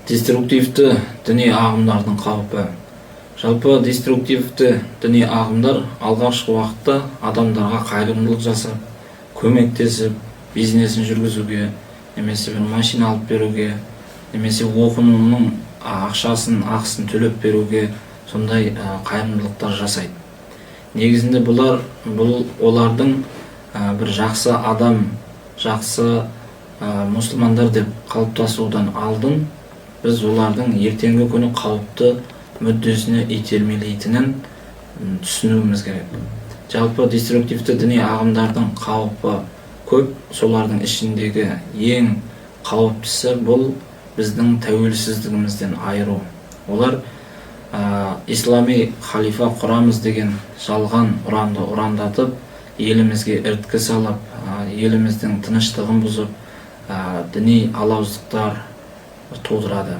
Деструктивті діни ағымдардың қаупі. Жалпы деструктивті діни ағымдар алғашқы уақытта адамдарға қайырымдылық жасап, көмектесіп, бизнесін жүргізуге, немесе бір машина алып беруге, немесе оқынуының ақысын төлеп беруге сондай қайырымдылықтар жасайды. Негізінде бұл олардың бір жақсы адам, жақсы мұсылмандар деп қалыптасудан алдын біз олардың ертеңгі күні қауіпті мүддесіне итермелейтінін түсінуіміз керек. Жалпы деструктивті діни ағымдардың қаупі көп, солардың ішіндегі ең қауіптісі бұл біздің тәуелсіздігімізден айыру. Олар ислами халифа құрамыз деген жалған ұранды ұрандатып, елімізге іріткі салып, еліміздің тыныштығын бұзып, діни алауыздықтар тудырады.